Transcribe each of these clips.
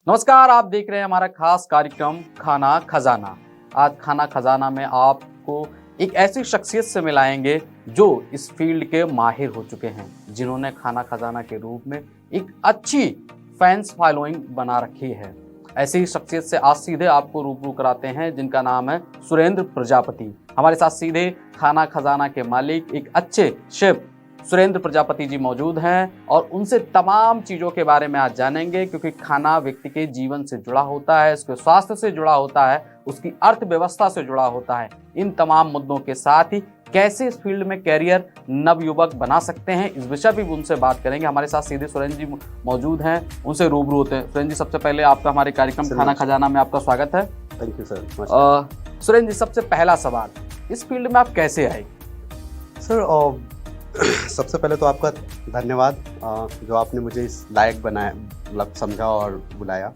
नमस्कार, आप देख रहे हैं हमारा खास कार्यक्रम खाना खजाना। आज खाना खजाना में आपको एक ऐसी शख्सियत से मिलाएंगे जो इस फील्ड के माहिर हो चुके हैं, जिन्होंने खाना खजाना के रूप में एक अच्छी फैंस फॉलोइंग बना रखी है। ऐसी ही शख्सियत से आज सीधे आपको रूबरू कराते हैं, जिनका नाम है सुरेंद्र प्रजापति। हमारे साथ सीधे खाना खजाना के मालिक, एक अच्छे शेफ सुरेंद्र प्रजापति जी मौजूद हैं और उनसे तमाम चीज़ों के बारे में आज जानेंगे, क्योंकि खाना व्यक्ति के जीवन से जुड़ा होता है, उसके स्वास्थ्य से जुड़ा होता है, उसकी अर्थव्यवस्था से जुड़ा होता है। इन तमाम मुद्दों के साथ ही कैसे इस फील्ड में कैरियर नवयुवक बना सकते हैं, इस विषय पर भी उनसे बात करेंगे। हमारे साथ सीधे सुरेंद्र जी मौजूद हैं, उनसे रूबरू होते हैं। सुरेंद्र जी, सबसे पहले आपका हमारे कार्यक्रम खाना खजाना में आपका स्वागत है। Thank you sir. Surendra ji, सबसे पहला सवाल, इस फील्ड में आप कैसे आए? सर सबसे पहले तो आपका धन्यवाद जो आपने मुझे इस लायक बनाया, मतलब समझा और बुलाया।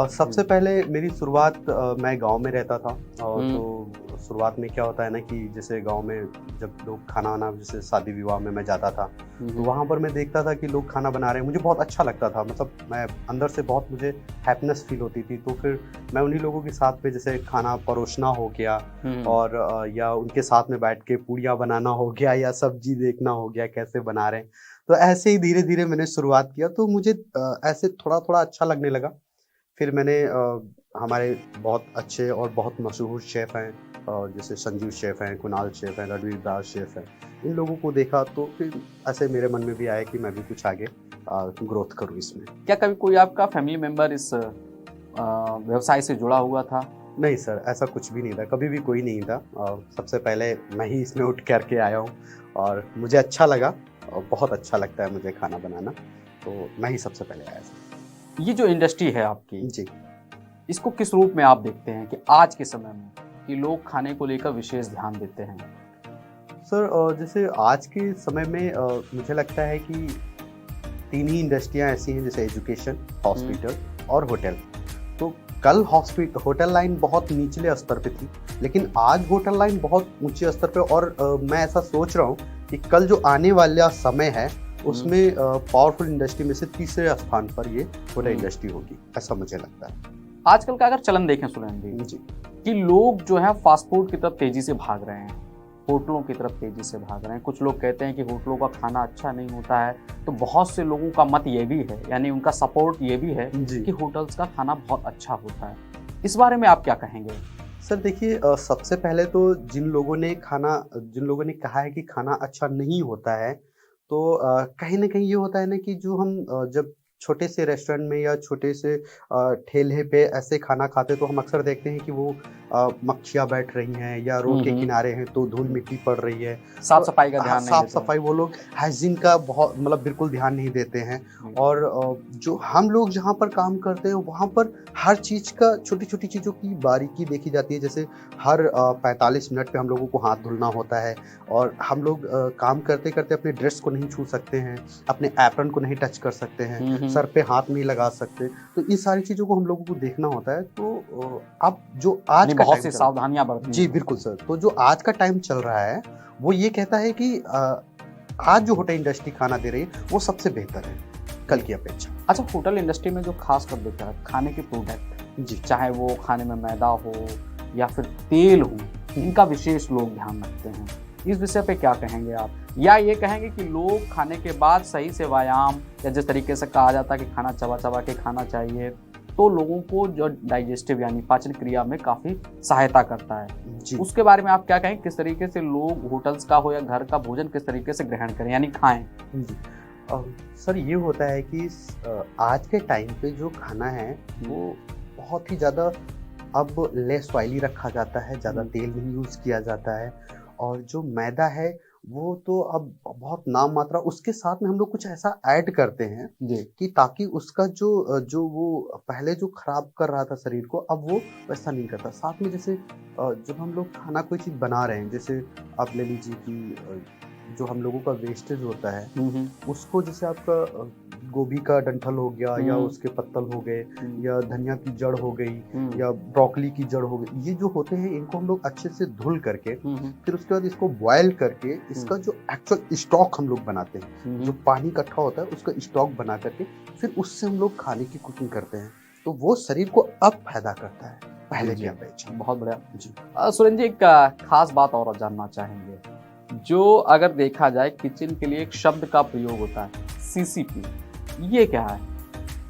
सबसे पहले मेरी शुरुआत, मैं गांव में रहता था और तो शुरुआत में क्या होता है ना कि जैसे गांव में जब लोग खाना वाना, जैसे शादी विवाह में मैं जाता था तो वहाँ पर मैं देखता था कि लोग खाना बना रहे हैं, मुझे बहुत अच्छा लगता था। मतलब मैं अंदर से बहुत मुझे हैप्पीनेस फील होती थी। तो फिर मैं उन्हीं लोगों के साथ पे जैसे खाना परोसना हो गया और या उनके साथ में बैठ के पूड़ियाँ बनाना हो गया या सब्जी देखना हो गया कैसे बना रहे हैं। तो ऐसे ही धीरे धीरे मैंने शुरुआत किया, तो मुझे ऐसे थोड़ा थोड़ा अच्छा लगने लगा। फिर मैंने हमारे बहुत अच्छे और बहुत मशहूर शेफ़ हैं, जैसे संजीव शेफ़ हैं, कुणाल शेफ़ हैं, रणवीर दास शेफ़ हैं, इन लोगों को देखा तो फिर ऐसे मेरे मन में भी आया कि मैं भी कुछ आगे ग्रोथ करूँ इसमें। क्या कभी कोई आपका फैमिली मेंबर इस व्यवसाय से जुड़ा हुआ था? नहीं सर, ऐसा कुछ भी नहीं था, कभी भी कोई नहीं था। सबसे पहले मैं ही इसमें उठ कर के आया हूँ और मुझे अच्छा लगा और बहुत अच्छा लगता है मुझे खाना बनाना, तो मैं ही सबसे पहले आया सर। ये जो इंडस्ट्री है आपकी जी। इसको किस रूप में आप देखते हैं कि आज के समय में कि लोग खाने को लेकर विशेष ध्यान देते हैं? सर जैसे आज के समय में मुझे लगता है कि 3 ही इंडस्ट्रियाँ ऐसी हैं, जैसे एजुकेशन, हॉस्पिटल और होटल। तो कल होटल लाइन बहुत निचले स्तर पे थी, लेकिन आज होटल लाइन बहुत ऊंचे स्तर पे। और मैं ऐसा सोच रहा हूँ कि कल जो आने वाला समय है उसमें पावरफुल इंडस्ट्री में से तीसरे स्थान पर ये होटल इंडस्ट्री होगी, ऐसा मुझे लगता है। आजकल का अगर चलन देखें सुरेंद्र जी, कि लोग जो है फास्ट फूड की तरफ तेजी से भाग रहे हैं, होटलों की तरफ तेजी से भाग रहे हैं। कुछ लोग कहते हैं कि होटलों का खाना अच्छा नहीं होता है, तो बहुत से लोगों का मत ये भी है, यानी उनका सपोर्ट ये भी है कि होटल्स का खाना बहुत अच्छा होता है। इस बारे में आप क्या कहेंगे? सर देखिए, सबसे पहले तो जिन लोगों ने कहा है कि खाना अच्छा नहीं होता है, तो कहीं न कहीं ये होता है ना कि जो हम जब छोटे से रेस्टोरेंट में या छोटे से ठेले पे ऐसे खाना खाते हैं, तो हम अक्सर देखते हैं कि वो मक्खियाँ बैठ रही हैं या रोड के किनारे हैं तो धूल मिट्टी पड़ रही है। साफ सफाई का ध्यान नहीं साफ देते हैं। सफाई वो लोग हाइजीन का बहुत, मतलब बिल्कुल ध्यान नहीं देते हैं। और जो हम लोग जहाँ पर काम करते हैं वहाँ पर हर चीज़ का, छोटी-छोटी चीज़ों की बारीकी देखी जाती है। जैसे हर 45 मिनट पे हम लोगों को हाथ धुलना होता है और हम लोग काम करते-करते अपने ड्रेस को नहीं छू सकते हैं, अपने एप्रन को नहीं टच कर सकते हैं, सर पे हाथ नहीं लगा सकते। तो इन सारी चीज़ों को हम लोगों को देखना होता है। तो अब जो आज का बहुत सी सावधानियां बरतनी जी बिल्कुल सर। तो जो आज का टाइम चल रहा है वो ये कहता है कि आज जो होटल इंडस्ट्री खाना दे रही है वो सबसे बेहतर है कल की अपेक्षा। अच्छा, होटल इंडस्ट्री में जो खास कर देता है खाने के प्रोडक्ट, जी, चाहे वो खाने में मैदा हो या फिर तेल हो, इनका विशेष लोग ध्यान रखते हैं। इस विषय पे क्या कहेंगे आप? या ये कहेंगे कि लोग खाने के बाद सही से व्यायाम, या जिस तरीके से कहा जाता है कि खाना चबा चबा के खाना चाहिए, तो लोगों को जो डाइजेस्टिव यानी पाचन क्रिया में काफ़ी सहायता करता है, जी। उसके बारे में आप क्या कहेंगे? किस तरीके से लोग होटल्स का हो या घर का भोजन किस तरीके से ग्रहण करें, यानी खाएं? जी। सर ये होता है कि आज के टाइम पे जो खाना है वो बहुत ही ज़्यादा अब लेस ऑयली रखा जाता है, ज़्यादा तेल नहीं यूज़ किया जाता है। और जो मैदा है वो तो अब बहुत नाम मात्रा, उसके साथ में हम लोग कुछ ऐसा ऐड करते हैं कि ताकि उसका जो वो पहले जो खराब कर रहा था शरीर को, अब वो वैसा नहीं करता। साथ में जैसे जब हम लोग खाना कोई चीज़ बना रहे हैं, जैसे आप ले लीजिए कि जो हम लोगों का वेस्टेज होता है उसको, जैसे आपका गोभी का डंठल हो गया या उसके पत्तल हो गए या धनिया की जड़ हो गई या ब्रोकली की जड़ हो गई, ये जो होते हैं इनको हम लोग अच्छे से धुल करके फिर उसके बाद इसको बॉयल करके इसका जो एक्चुअल स्टॉक हम लोग बनाते हैं, जो पानी इकट्ठा होता है उसका स्टॉक बना करके फिर उससे हम लोग खाने की कुकिंग करते हैं। तो वो शरीर को अब फायदा करता है पहले की अपेक्षा। बहुत बढ़िया जी। सुरेंद्र जी, एक खास बात और जानना चाहेंगे। जो अगर देखा जाए किचन के लिए एक शब्द का प्रयोग होता है सीसीपी, ये क्या है?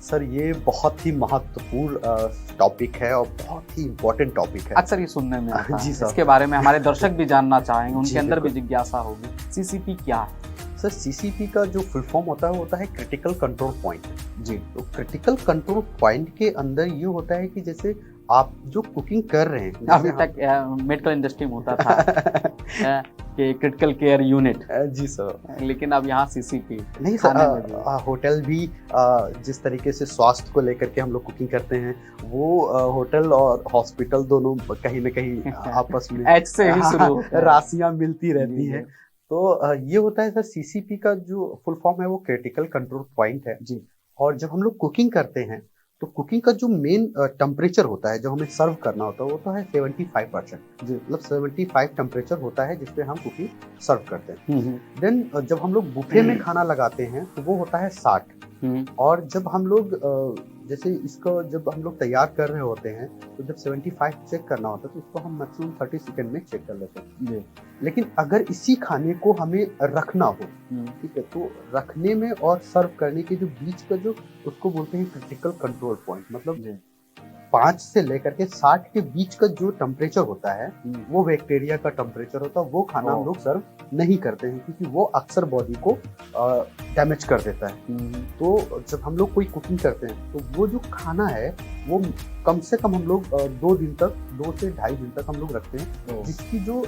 सर ये बहुत ही महत्वपूर्ण टॉपिक है और बहुत ही इम्पोर्टेंट टॉपिक है। अक्सर ये सुनने में आता जी है, सर। इसके बारे में हमारे दर्शक भी जानना चाहेंगे, उनके जी, अंदर भी बिल्कुल। जिज्ञासा होगी। सीसीपी क्या है? सर सीसीपी का जो फुल फॉर्म होता है वो होता है क्रिटिकल कंट्रोल पॉइंट। जी। तो क्रिटिकल कंट्रोल पॉइंट के अंदर ये होता है कि जैसे आप जो कुकिंग कर रहे हैं, अभी तक मेडिकल इंडस्ट्री में होता था कि क्रिटिकल केयर यूनिट, जी सर, लेकिन अब यहाँ सीसीपी नहीं सर, होटल भी जिस तरीके से स्वास्थ्य को लेकर के हम लोग कुकिंग करते हैं, वो होटल और हॉस्पिटल दोनों कहीं ना कहीं आपस में एच से ही शुरू होता है। राशियां मिलती रहती जी, हैं। तो ये होता है सर, सीसीपी का जो फुल फॉर्म है वो क्रिटिकल कंट्रोल पॉइंट है जी। और जब हम लोग कुकिंग करते हैं तो कुकिंग का जो मेन टेम्परेचर होता है, जो हमें सर्व करना होता है, वो तो है 75%। जी, मतलब 75 टेम्परेचर होता है जिसपे हम कुकिंग सर्व करते हैं। देन जब हम लोग बुफे में खाना लगाते हैं तो वो होता है 60। और जब हम लोग जैसे इसको जब हम लोग तैयार कर रहे होते हैं तो जब 75 चेक करना होता है तो इसको हम मैक्सिमम 30 सेकंड में चेक कर लेते हैं। लेकिन अगर इसी खाने को हमें रखना हो, ठीक है, तो रखने में और सर्व करने के जो बीच का जो उसको बोलते हैं क्रिटिकल कंट्रोल पॉइंट, मतलब 5 से लेकर के 60 के बीच का जो टेम्परेचर होता है वो बैक्टीरिया का टेम्परेचर होता है। वो खाना हम लोग सर्व नहीं करते हैं क्योंकि वो अक्सर बॉडी को डैमेज कर देता है। तो जब हम लोग कोई कुकिंग करते हैं तो वो जो खाना है वो कम से कम हम लोग 2 दिन तक, 2 से 2.5 दिन तक हम लोग रखते हैं, जिसकी जो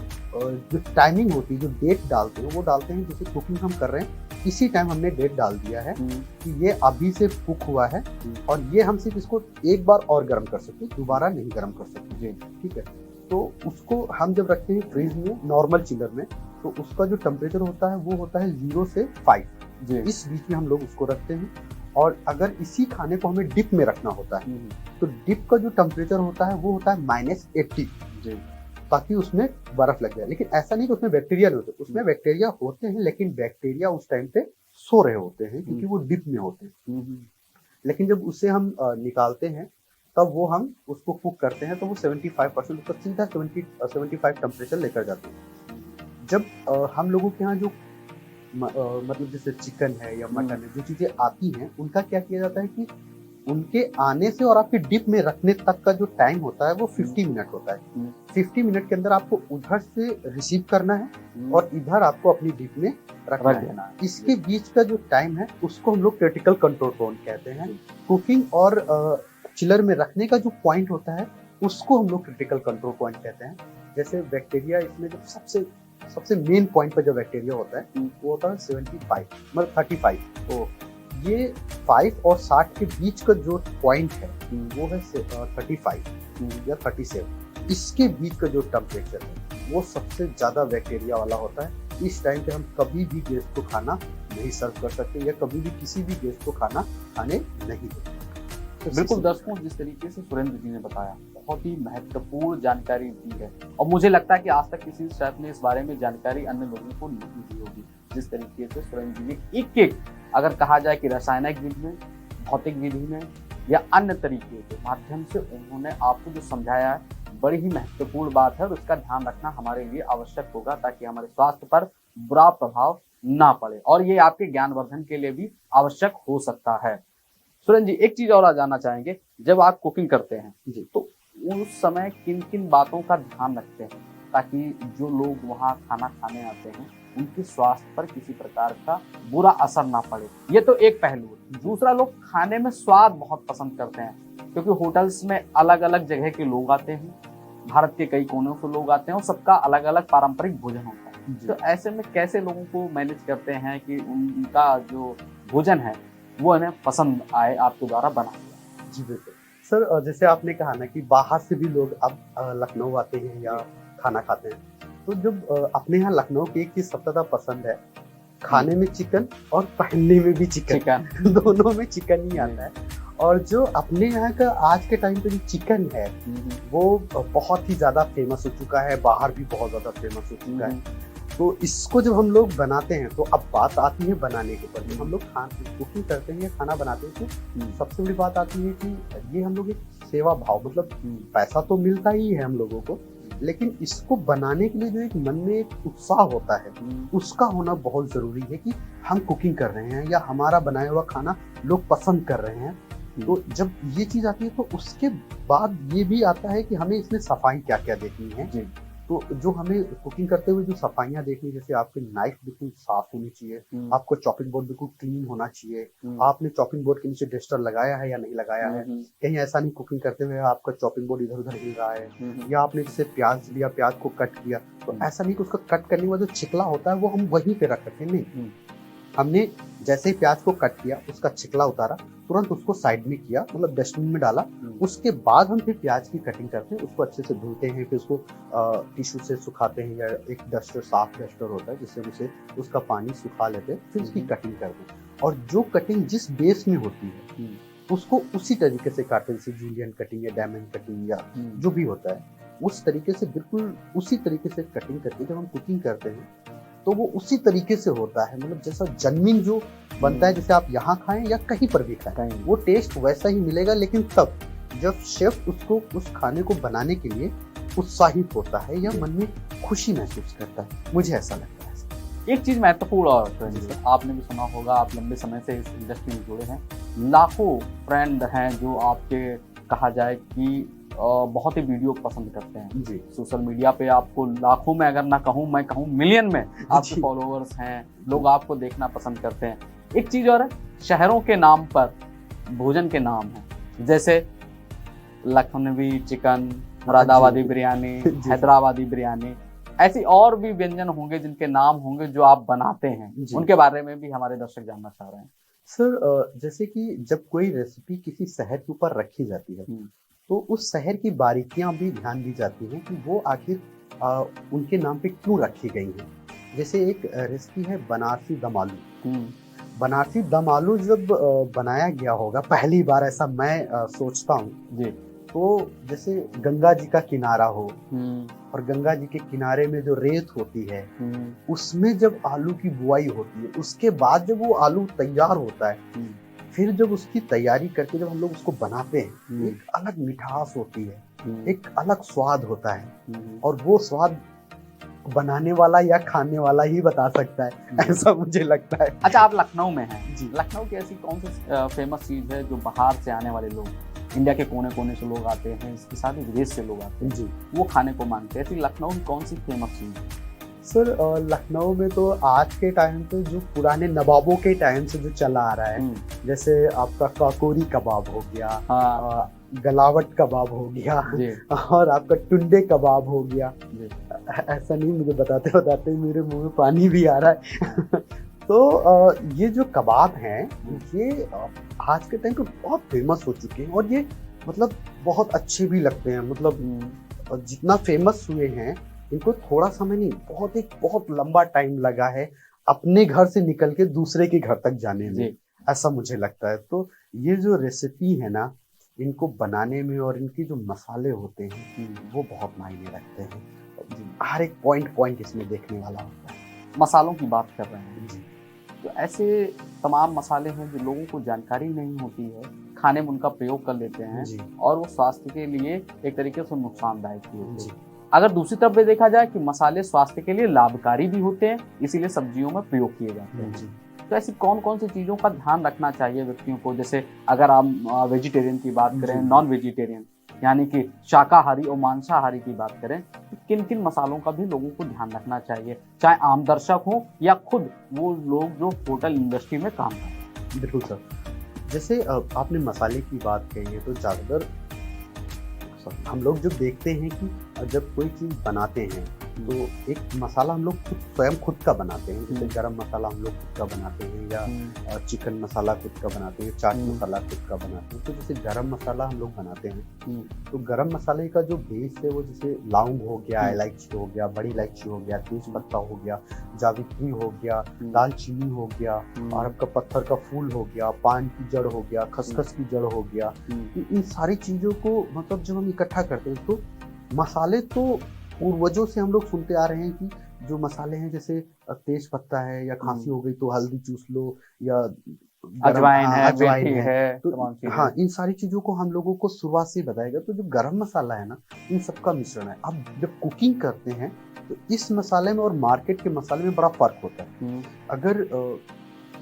टाइमिंग होती है, जो डेट डालते हैं वो डालते हैं जैसे कुकिंग हम कर रहे हैं इसी टाइम हमने डेट डाल दिया है कि ये अभी से कुक हुआ है और ये हम सिर्फ इसको एक बार और गर्म कर सकते हैं, दोबारा नहीं गर्म कर सकते। ठीक है, तो उसको हम जब रखते हैं फ्रीज में, नॉर्मल चिलर में, तो उसका जो टेम्परेचर होता है वो होता है 0 से 5। इस बीच में हम लोग उसको रखते हैं। और अगर इसी खाने को हमें डिप में रखना होता है तो डिप का जो टेम्परेचर होता है वो होता है -80, ताकि उसमें बर्फ लग जाए। लेकिन ऐसा नहीं कि उसमें बैक्टीरिया नहीं होते, उसमें बैक्टीरिया होते हैं, लेकिन बैक्टीरिया उस टाइम पे सो रहे होते हैं क्योंकि वो डिप में होते हैं। लेकिन जब उसे हम निकालते हैं तब वो हम उसको कुक करते हैं तो वो 75% उसका सीधा 75 टेम्परेचर लेकर जाते हैं। जब हम लोगों के यहाँ जो मतलब जैसे चिकन है या मटन है, जो चीजें आती हैं, उनका क्या किया जाता है कि उनके आने से और आपके डिप में रखने तक का जो टाइम होता है वो 50 मिनट होता है। 50 मिनट के अंदर आपको उधर से रिसीव करना है और इधर आपको अपनी डिप में रख देना है। इसके बीच का जो टाइम है उसको हम लोग क्रिटिकल कंट्रोल पॉइंट कहते हैं। कुकिंग और चिलर में रखने का जो पॉइंट होता है उसको हम लोग क्रिटिकल कंट्रोल पॉइंट कहते हैं। जैसे बैक्टीरिया इसमें जो सबसे मेन पॉइंट पर जो बैक्टीरिया होता है वो होता है 75, मतलब 35। तो ये 5 और 60 के बीच का जो पॉइंट है वो है 35 या 37। इसके बीच का जो टेम्परेचर है वो सबसे ज्यादा बैक्टीरिया वाला होता है। इस टाइम पे हम कभी भी गेस्ट को खाना नहीं सर्व कर सकते या कभी भी किसी भी गेस्ट को खाना खाने नहीं देते। तो बिल्कुल दर्शकों, जिस तरीके से सुरेंद्र जी ने बताया, बहुत ही महत्वपूर्ण जानकारी दी है और मुझे लगता है कि आज तक किसी शेफ ने इस बारे में जानकारी अन्य लोगों को नहीं दी होगी। जिस तरीके से सुरेंद्र जी ने एक अगर कहा जाए कि रासायनिक विधि में, भौतिक विधि में या अन्य तरीके के माध्यम से उन्होंने आपको जो समझाया है, बड़ी ही महत्वपूर्ण बात है और उसका ध्यान रखना हमारे लिए आवश्यक होगा ताकि हमारे स्वास्थ्य पर बुरा प्रभाव ना पड़े, और ये आपके ज्ञानवर्धन के लिए भी आवश्यक हो सकता है। सुरेंद्र जी, एक चीज और जानना चाहेंगे, जब आप कुकिंग करते हैं जी, तो उस समय किन किन बातों का ध्यान रखते हैं ताकि जो लोग वहाँ खाना खाने आते हैं उनके स्वास्थ्य पर किसी प्रकार का बुरा असर ना पड़े? ये तो एक पहलू है। दूसरा, लोग खाने में स्वाद बहुत पसंद करते हैं क्योंकि होटल्स में अलग अलग जगह के लोग आते हैं, भारत के कई कोनों से लोग आते हैं और सबका अलग अलग पारंपरिक भोजन होता है। तो ऐसे में कैसे लोगों को मैनेज करते हैं कि उनका जो भोजन है वो उन्हें पसंद आए आपके द्वारा बना हुआ? जी बिल्कुल सर, जैसे आपने कहा ना कि बाहर से भी लोग अब लखनऊ आते हैं या खाना खाते हैं, तो जब अपने यहाँ लखनऊ की एक चीज सबसे ज्यादा पसंद है, खाने में चिकन और पहनने में भी चिकन दोनों में चिकन ही आता है। और जो अपने यहाँ का आज के टाइम पे जो चिकन है वो बहुत ही ज्यादा फेमस हो चुका है, बाहर भी बहुत ज्यादा फेमस हो चुका है। तो इसको जब हम लोग बनाते हैं तो अब बात आती है बनाने के ऊपर। जब हम लोग कुकिंग करते हैं या खाना बनाते हैं तो सबसे बड़ी बात आती है कि ये हम लोग एक सेवा भाव, मतलब पैसा तो मिलता ही है हम लोगों को, लेकिन इसको बनाने के लिए जो एक मन में एक उत्साह होता है उसका होना बहुत ज़रूरी है कि हम कुकिंग कर रहे हैं या हमारा बनाया हुआ खाना लोग पसंद कर रहे हैं। तो जब ये चीज़ आती है तो उसके बाद ये भी आता है कि हमें इसमें सफाई क्या क्या देखनी है। तो जो हमें कुकिंग करते हुए जो सफाइयाँ देखनी, जैसे आपकी नाइफ बिल्कुल साफ होनी चाहिए, आपको चॉपिंग बोर्ड बिल्कुल क्लीन होना चाहिए, आपने चॉपिंग बोर्ड के नीचे डस्टर लगाया है या नहीं लगाया है, कहीं ऐसा नहीं कुकिंग करते हुए आपका चॉपिंग बोर्ड इधर उधर हिल रहा है, या आपने जैसे प्याज लिया, प्याज को कट किया, तो ऐसा नहीं कि उसका कट करने का जो छिकला होता है वो हम वहीं पे रख रखे, नहीं, हमने जैसे ही प्याज को कट किया उसका छिकला उतारा, तुरंत उसको साइड में किया, मतलब डस्टबिन में डाला, उसके बाद हम फिर प्याज की कटिंग करते हैं, उसको अच्छे से धुलते हैं, फिर उसको टिश्यू से सुखाते हैं या एक डस्टर, साफ डस्टर होता है जिससे उसे उसका पानी सुखा लेते हैं, फिर उसकी कटिंग करते हैं। और जो कटिंग जिस बेस में होती है उसको उसी तरीके से काटते हैं, जैसे जूलियन कटिंग या डायमंड कटिंग या जो भी होता है उस तरीके से, बिल्कुल उसी तरीके से कटिंग करके जब हम कुकिंग करते हैं तो वो उसी तरीके से होता है, मतलब जैसा जेन्युइन जो बनता है, जैसे आप यहाँ खाएं या कहीं पर भी खाएं वो टेस्ट वैसा ही मिलेगा, लेकिन तब जब शेफ उसको उस खाने को बनाने के लिए उत्साहित होता है या मन में खुशी महसूस करता है, मुझे ऐसा लगता है। एक चीज महत्वपूर्ण और आपने भी सुना होगा, आप लंबे समय से इस इंडस्ट्री में जुड़े हैं, लाखों फ्रेंड हैं जो आपके कहा जाए कि बहुत ही वीडियो पसंद करते हैं जी। सोशल मीडिया पे आपको लाखों में, अगर ना कहूँ मैं कहूँ मिलियन में आपके फॉलोअर्स हैं, लोग आपको देखना पसंद करते हैं। एक चीज और है, शहरों के नाम पर भोजन के नाम है, जैसे लखनवी चिकन, मुरादाबादी बिरयानी, हैदराबादी बिरयानी, ऐसी और भी व्यंजन होंगे जिनके नाम होंगे जो आप बनाते हैं, उनके बारे में भी हमारे दर्शक जानना चाह रहे हैं। सर जैसे कि जब कोई रेसिपी किसी शहर के ऊपर रखी जाती है तो उस शहर की बारीकियां भी ध्यान दी जाती हैं कि वो आखिर उनके नाम पे क्यों रखी गई हैं। जैसे एक रेसिपी है बनारसी दम आलू। बनारसी दम आलू जब बनाया गया होगा पहली बार, ऐसा मैं सोचता हूँ जी, तो जैसे गंगा जी का किनारा हो और गंगा जी के किनारे में जो रेत होती है उसमें जब आलू की बुआई होती है, उसके बाद जब वो आलू तैयार होता है, फिर जब उसकी तैयारी करके जब हम लोग उसको बनाते हैं, एक अलग मिठास होती है, एक अलग स्वाद होता है, और वो स्वाद बनाने वाला या खाने वाला ही बता सकता है, ऐसा मुझे लगता है। अच्छा, आप लखनऊ में हैं जी, लखनऊ की ऐसी कौन सी फेमस चीज है जो बाहर से आने वाले लोग, इंडिया के कोने कोने से लोग आते हैं, इसके साथ ही विदेश से लोग आते हैं जी, वो खाने को मांगते हैं, ऐसी लखनऊ की कौन सी फेमस चीज है? सर लखनऊ में तो आज के टाइम पे जो पुराने नवाबों के टाइम से जो चला आ रहा है, जैसे आपका काकोरी कबाब हो गया, गलावट कबाब हो गया और आपका टुंडे कबाब हो गया। ऐसा नहीं, मुझे बताते बताते मेरे मुंह में पानी भी आ रहा है। तो ये जो कबाब हैं ये आज के टाइम पे बहुत फेमस हो चुके हैं और ये मतलब बहुत अच्छे भी लगते हैं, मतलब जितना फेमस हुए हैं इनको थोड़ा समय नहीं, बहुत लंबा टाइम लगा है अपने घर से निकल के दूसरे के घर तक जाने में, ऐसा मुझे लगता है। तो ये जो रेसिपी है ना, इनको बनाने में और इनके जो मसाले होते हैं वो बहुत मायने रखते हैं, हर एक पॉइंट इसमें देखने वाला होता है। मसालों की बात कर रहे हैं जी, तो ऐसे तमाम मसाले हैं जो लोगों को जानकारी नहीं होती है, खाने में उनका प्रयोग कर लेते हैं और वो स्वास्थ्य के लिए एक तरीके से नुकसानदायक भी होते हैं। अगर दूसरी तरफ भी देखा जाए कि मसाले स्वास्थ्य के लिए लाभकारी भी होते हैं, इसीलिए सब्जियों में प्रयोग किए जाते हैं। तो ऐसी कौन कौन सी चीज़ों का ध्यान रखना चाहिए व्यक्तियों को? जैसे अगर आप वेजिटेरियन की बात करें, नॉन वेजिटेरियन यानी कि शाकाहारी और मांसाहारी की बात करें, तो किन किन मसालों का भी लोगों को ध्यान रखना चाहिए, चाहे आम दर्शक हो या खुद वो लोग जो होटल इंडस्ट्री में काम करते हैं? बिल्कुल सर, जैसे आपने मसाले की बात कही है, तो ज़्यादातर हम लोग जो देखते हैं कि जब कोई चीज़ बनाते हैं तो एक मसाला हम लोग स्वयं खुद का बनाते हैं, जैसे गरम मसाला हम लोग खुद का बनाते हैं या चिकन मसाला खुद का बनाते हैं, चाट मसाला खुद का बनाते हैं। तो जैसे गरम मसाला हम लोग बनाते हैं तो गरम मसाले का जो बेस है वो जैसे लौंग हो गया, इलायची हो गया, बड़ी इलायची हो गया, तेज पत्ता हो गया, जावित्री हो गया, दालचीनी हो गया, और आपका पत्थर का फूल हो गया, पान की जड़ हो गया, खसखस की जड़ हो गया। इन सारी चीज़ों को मतलब जब हम इकट्ठा करते हैं तो मसाले तो पूर्वजों से हम लोग सुनते आ रहे हैं कि जो मसाले हैं जैसे तेज पत्ता है या खांसी हो गई तो हल्दी चूस लो, या अजवाइन है, अजवाइन मेथी है। है, तो तमाम चीजें। हाँ, इन सारी चीज़ों को हम लोगों को शुरुआत से ही बताएगा। तो जो गरम मसाला है ना, इन सबका मिश्रण है। अब जब कुकिंग करते हैं तो इस मसाले में और मार्केट के मसाले में बड़ा फ़र्क होता है। अगर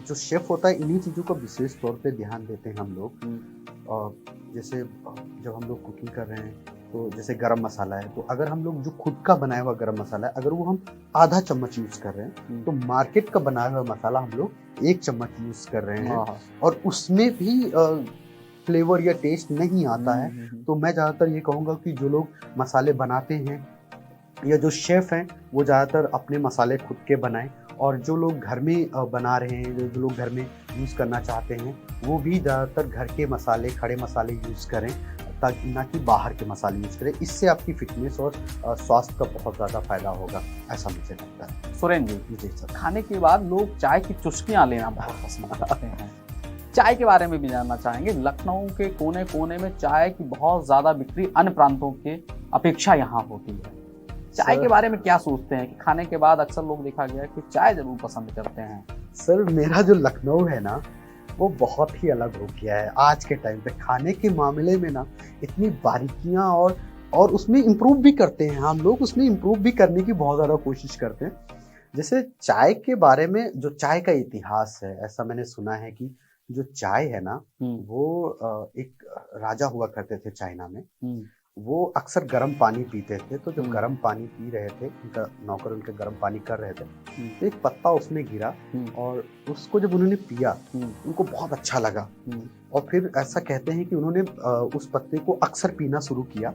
जो शेफ़ होता है इन्हीं चीज़ों का विशेष तौर पे ध्यान देते हैं हम लोग। जैसे जब हम लोग कुकिंग कर रहे हैं तो जैसे गरम मसाला है, तो अगर हम लोग जो खुद का बनाया हुआ गरम मसाला है अगर वो हम आधा चम्मच यूज़ कर रहे हैं, तो मार्केट का बनाया हुआ मसाला हम लोग 1 चम्मच यूज़ कर रहे हैं, और उसमें भी फ्लेवर या टेस्ट नहीं आता है। तो मैं ज़्यादातर ये कहूँगा कि जो लोग मसाले बनाते हैं या जो शेफ़ हैं वो ज़्यादातर अपने मसाले खुद के बनाएं, और जो लोग घर में बना रहे हैं, जो लोग घर में यूज़ करना चाहते हैं, वो भी ज़्यादातर घर के मसाले, खड़े मसाले यूज़ करें, ताकि ना कि बाहर के मसाले यूज़ करें। इससे आपकी फ़िटनेस और स्वास्थ्य का बहुत ज़्यादा फ़ायदा होगा, ऐसा मुझे लगता है। सुरेंद्र जी, जी सर। खाने के बाद लोग चाय की चुस्कियां लेना बहुत पसंद करते हैं। चाय के बारे में भी जानना चाहेंगे। लखनऊ के कोने-कोने में चाय की बहुत ज़्यादा बिक्री अन्य प्रांतों के अपेक्षा यहाँ होती है। चाय के बारे में क्या सोचते हैं कि खाने के बाद अक्सर लोग देखा गया है कि चाय ज़रूर पसंद करते हैं? सर, मेरा जो लखनऊ है ना, वो बहुत ही अलग हो गया है आज के टाइम पे। खाने के मामले में ना इतनी बारीकियाँ और उसमें इम्प्रूव भी करते हैं हम लोग, उसमें इम्प्रूव भी करने की बहुत ज़्यादा कोशिश करते हैं। जैसे चाय के बारे में, जो चाय का इतिहास है, ऐसा मैंने सुना है कि जो चाय है ना, वो एक राजा हुआ करते थे चाइना में। वो अक्सर गर्म पानी पीते थे, तो जब गर्म पानी पी रहे थे, उनका नौकर उनके गर्म पानी कर रहे थे, तो एक पत्ता उसमें गिरा, और उसको जब उन्होंने पिया, उनको बहुत अच्छा लगा, और फिर ऐसा कहते हैं कि उन्होंने उस पत्ते को अक्सर पीना शुरू किया,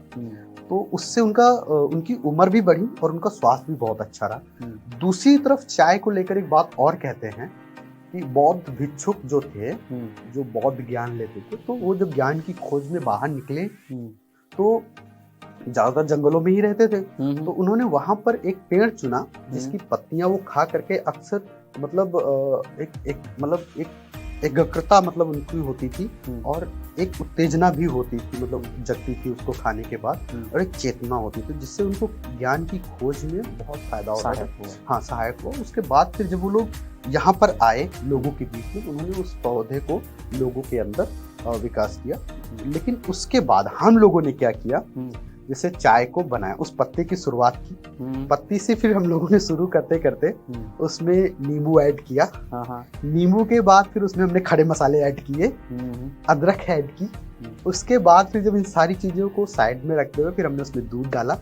तो उससे उनकी उम्र भी बढ़ी और उनका स्वास्थ्य भी बहुत अच्छा रहा। दूसरी तरफ चाय को लेकर एक बात और कहते हैं कि बौद्ध भिक्षुक जो थे, जो बौद्ध ज्ञान लेते थे, तो वो जब ज्ञान की खोज में बाहर निकले, तो ज़्यादातर जंगलों में ही रहते थे। तो उन्होंने वहाँ पर एक पेड़ चुना जिसकी पत्तियाँ वो खा करके अक्सर मतलब एक एकाग्रता मतलब उनकी होती थी, और एक उत्तेजना भी होती थी, मतलब जगती थी उसको खाने के बाद, और एक चेतना होती थी, जिससे उनको ज्ञान की खोज में बहुत फायदा होता है। हाँ, सहायक हुआ। उसके बाद फिर जब वो लोग यहाँ पर आए लोगों के बीच में, तो उन्होंने उस पौधे को लोगों के अंदर विकास किया। लेकिन उसके बाद हम लोगों ने क्या किया, जैसे चाय को बनाया, उस पत्ते की शुरुआत की, पत्ती से फिर हम लोगों ने शुरू करते करते उसमें नींबू ऐड किया। नींबू के बाद फिर उसमें हमने खड़े मसाले ऐड किए, अदरक ऐड की। उसके बाद फिर जब इन सारी चीजों को साइड में रखते हुए फिर हमने उसमें दूध डाला।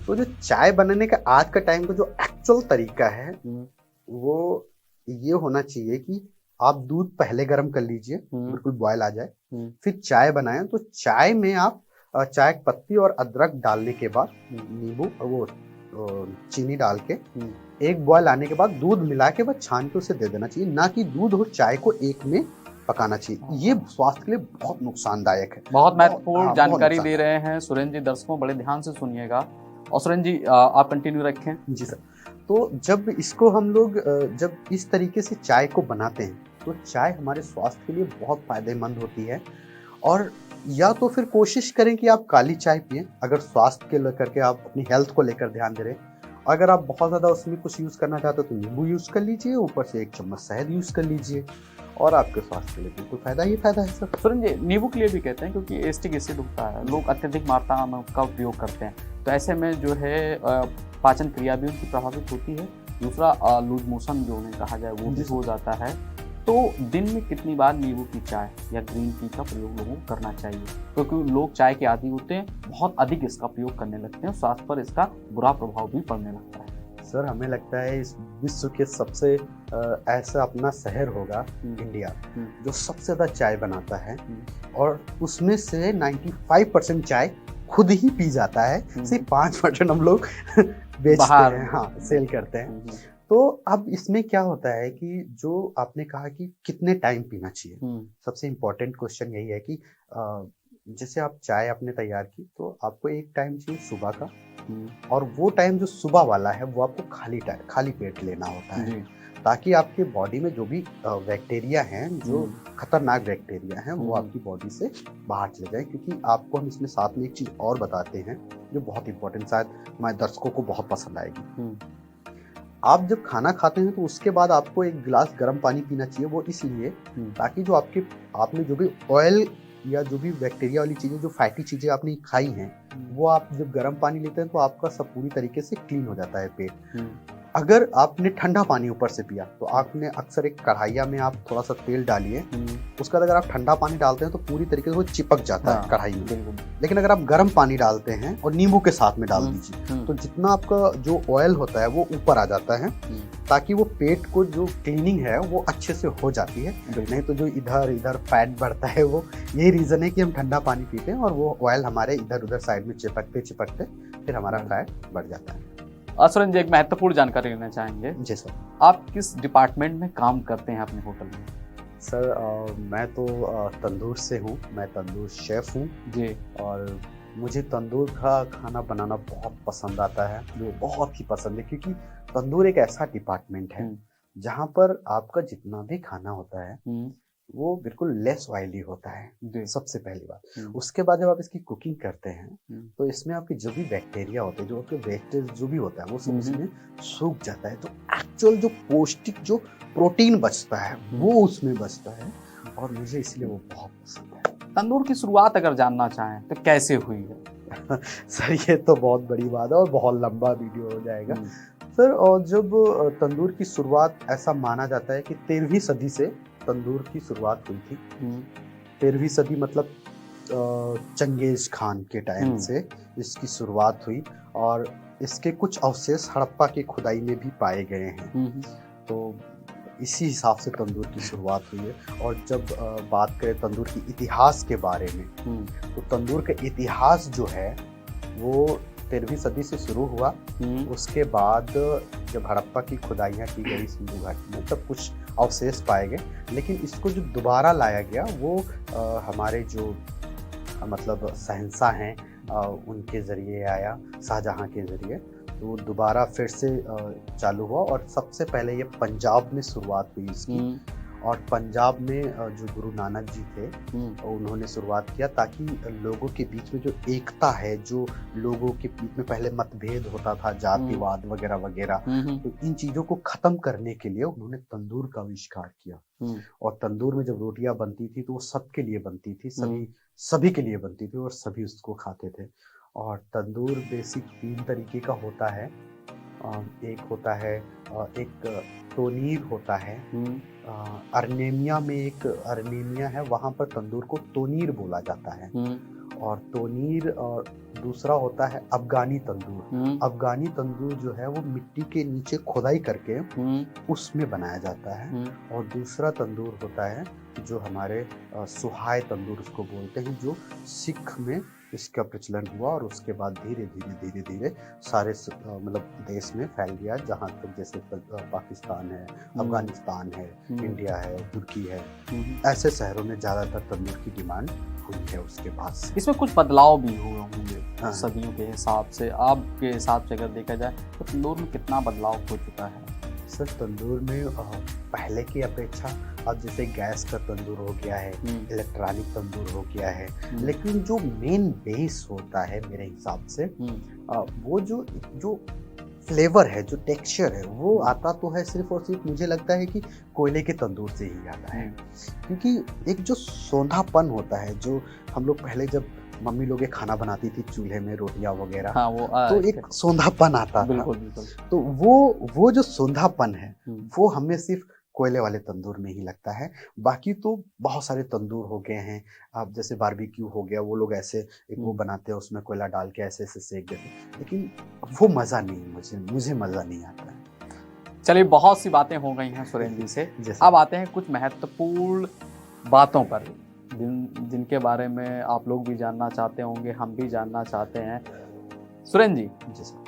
तो जो चाय बनाने का आज का टाइम का जो एक्चुअल तरीका है, वो ये होना चाहिए कि आप दूध पहले गर्म कर लीजिए, बिल्कुल बॉयल आ जाए, फिर चाय बनाएं। तो चाय में आप चाय पत्ती और अदरक डालने के बाद नींबू वो चीनी डाल के एक बॉयल आने के बाद दूध मिला के बस छान के उसे दे देना चाहिए, ना कि दूध और चाय को एक में पकाना चाहिए। ये स्वास्थ्य के लिए बहुत नुकसानदायक है। बहुत महत्वपूर्ण जानकारी दे रहे हैं सुरेंद्र जी। दर्शकों बड़े ध्यान से सुनिएगा। और सुरेंद्र जी आप कंटिन्यू रखें। जी सर। तो जब इसको हम लोग जब इस तरीके से चाय को बनाते हैं, तो चाय हमारे स्वास्थ्य के लिए बहुत फायदेमंद होती है। और या तो फिर कोशिश करें कि आप काली चाय पिएं, अगर स्वास्थ्य के लेकर के आप अपनी हेल्थ को लेकर ध्यान दे रहे हैं। अगर आप बहुत ज़्यादा उसमें कुछ यूज़ करना चाहते हो तो नींबू यूज़ कर लीजिए, ऊपर से 1 चम्मच शहद यूज़ कर लीजिए, और आपके स्वास्थ्य के लिए बिल्कुल फायदा ही फायदा है सर। सुरेंद्र जी, नींबू के लिए भी कहते हैं क्योंकि एसिटिक एसिड होता है, लोग अत्यधिक मात्रा में उसका उपयोग करते हैं, तो ऐसे में जो है पाचन क्रिया भी उनकी प्रभावित होती है। दूसरा लूज मोशन जो उन्हें कहा जाए वो भी हो जाता है। तो दिन में कितनी बार नींबू की चाय या ग्रीन टी का प्रयोग लोगों को करना चाहिए? क्योंकि लोग चाय के आदी होते हैं, बहुत अधिक इसका प्रयोग करने लगते हैं, स्वास्थ्य पर इसका बुरा प्रभाव भी पड़ने लगता है। सर, हमें लगता है इस विश्व के सबसे ऐसा अपना शहर होगा इंडिया, जो सबसे ज़्यादा चाय बनाता है, और उसमें से 95% चाय खुद ही पी जाता है, सिर्फ 5% हम लोग बेचते हैं, हाँ, सेल करते हैं। तो अब इसमें क्या होता है कि जो आपने कहा कि कितने टाइम पीना चाहिए, सबसे इम्पोर्टेंट क्वेश्चन यही है कि जैसे आप चाय आपने तैयार की, तो आपको एक टाइम चाहिए सुबह का, और वो टाइम जो सुबह वाला है वो आपको खाली पेट लेना होता है, ताकि आपके बॉडी में जो भी बैक्टीरिया हैं, जो खतरनाक बैक्टीरिया हैं, वो आपकी बॉडी से बाहर चले जाए। क्योंकि आपको हम इसमें साथ में एक चीज़ और बताते हैं जो बहुत इंपॉर्टेंट, शायद हमारे दर्शकों को बहुत पसंद आएगी। आप जब खाना खाते हैं तो उसके बाद आपको एक गिलास गर्म पानी पीना चाहिए। वो इसलिए ताकि जो आपने जो भी ऑयल या जो भी बैक्टीरिया वाली चीज़ें, जो फैटी चीज़ें आपने खाई हैं, वो आप जब गर्म पानी लेते हैं तो आपका सब पूरी तरीके से क्लीन हो जाता है पेट। अगर आपने ठंडा पानी ऊपर से पिया तो आपने अक्सर एक कढ़ाइया में आप थोड़ा सा तेल डालिए, उसके बाद अगर आप ठंडा पानी डालते हैं तो पूरी तरीके से वो चिपक जाता है कढ़ाई में। लेकिन अगर आप गर्म पानी डालते हैं और नींबू के साथ में डाल दीजिए तो जितना आपका जो ऑयल होता है वो ऊपर आ जाता है, ताकि वो पेट को जो क्लीनिंग है वो अच्छे से हो जाती है। नहीं तो जो इधर इधर फैट बढ़ता है, वो यही रीज़न है कि हम ठंडा पानी पीते हैं और वो ऑयल हमारे इधर उधर साइड में चिपकते चिपकते फिर हमारा फैट बढ़ जाता है। सुरेंद्र जी, एक महत्वपूर्ण जानकारी लेना चाहेंगे। जी सर। आप किस डिपार्टमेंट में काम करते हैं अपने होटल में? सर मैं तो तंदूर से हूँ, मैं तंदूर शेफ़ हूँ जी। और मुझे तंदूर का खाना बनाना बहुत पसंद आता है, जो बहुत ही पसंद है, क्योंकि तंदूर एक ऐसा डिपार्टमेंट है जहाँ पर आपका जितना भी खाना होता है वो बिल्कुल लेस ऑयली होता है, सबसे पहली बात। उसके बाद जब आप इसकी कुकिंग करते हैं तो इसमें आपके जो भी बैक्टीरिया होते हैं, जो आपके वेस्टेज जो भी होता है वो सब उसमें सूख जाता है, तो एक्चुअल जो पौष्टिक जो प्रोटीन बचता है वो उसमें बचता है और मुझे इसलिए वो बहुत पसंद है। तंदूर की शुरुआत अगर जानना चाहें तो कैसे हुई है? सर ये तो बहुत बड़ी बात है और बहुत लंबा वीडियो हो जाएगा सर। और जब तंदूर की शुरुआत, ऐसा माना जाता है कि 13वीं सदी से तंदूर की शुरुआत हुई थी। 13वीं सदी मतलब चंगेज खान के टाइम से इसकी शुरुआत हुई और इसके कुछ अवशेष हड़प्पा की खुदाई में भी पाए गए हैं। तो इसी हिसाब से तंदूर की शुरुआत हुई है। और जब बात करें तंदूर की इतिहास के बारे में तो तंदूर का इतिहास जो है वो 13वीं सदी से शुरू हुआ। उसके बाद जब हड़प्पा की खुदाइयाँ की गई सिंधु घाटी में तब कुछ अवशेष पाए गए, लेकिन इसको जो दोबारा लाया गया वो हमारे जो मतलब शहंशाह हैं उनके ज़रिए आया, शाहजहाँ के ज़रिए। तो दोबारा फिर से चालू हुआ और सबसे पहले ये पंजाब में शुरुआत हुई इसकी। और पंजाब में जो गुरु नानक जी थे उन्होंने शुरुआत किया, ताकि लोगों के बीच में जो एकता है, जो लोगों के बीच में पहले मतभेद होता था, जातिवाद वगैरह वगैरह, तो इन चीज़ों को ख़त्म करने के लिए उन्होंने तंदूर का आविष्कार किया। और तंदूर में जब रोटियां बनती थी तो वो सबके लिए बनती थी, सभी के लिए बनती थी और सभी उसको खाते थे। और तंदूर बेसिक 3 तरीके का होता है। एक होता है एक तोनीर होता है। अर्नेमिया में एक अर्नेमिया है, वहाँ पर तंदूर को तोनीर बोला जाता है। और तोनीर और दूसरा होता है अफगानी तंदूर। अफगानी तंदूर जो है वो मिट्टी के नीचे खुदाई करके उसमें बनाया जाता है। और दूसरा तंदूर होता है जो हमारे सुहाय तंदूर उसको बोलते हैं, जो सिख में इसका प्रचलन हुआ और उसके बाद धीरे धीरे सारे मतलब देश में फैल गया, जहाँ तक जैसे पाकिस्तान है, अफगानिस्तान है, इंडिया है, तुर्की है, ऐसे शहरों में ज़्यादातर तंदूर की डिमांड हुई है उसके बाद से। इसमें कुछ बदलाव भी हुए होंगे सदियों के हिसाब से, आपके हिसाब से अगर देखा जाए तो तंदूर में कितना बदलाव हो चुका है? सर तंदूर में पहले की अपेक्षा अब जैसे गैस का तंदूर हो गया है, इलेक्ट्रॉनिक तंदूर हो गया है, लेकिन जो मेन बेस होता है मेरे हिसाब से वो जो फ्लेवर है, जो टेक्सचर है, वो आता तो है सिर्फ और सिर्फ, मुझे लगता है कि कोयले के तंदूर से ही आता है। क्योंकि एक जो सोंधापन होता है, जो हम लोग पहले जब मम्मी लोग खाना बनाती थी चूल्हे में रोटियां वगैरह, तो एक सोंधापन आता था। तो वो जो सोंधापन है वो हमें सिर्फ कोयले वाले तंदूर में ही लगता है। बाकी तो बहुत सारे तंदूर हो गए हैं, अब जैसे बारबेक्यू हो गया, वो लोग ऐसे एक वो बनाते हैं, उसमें कोयला डाल के ऐसे ऐसे सेक देते हैं, लेकिन वो मज़ा नहीं, मुझे मज़ा नहीं आता है। चलिए, बहुत सी बातें हो गई हैं सुरेंद्र जी से, अब आते हैं कुछ महत्वपूर्ण बातों पर जिनके बारे में आप लोग भी जानना चाहते होंगे, हम भी जानना चाहते हैं। सुरेंद्र जी,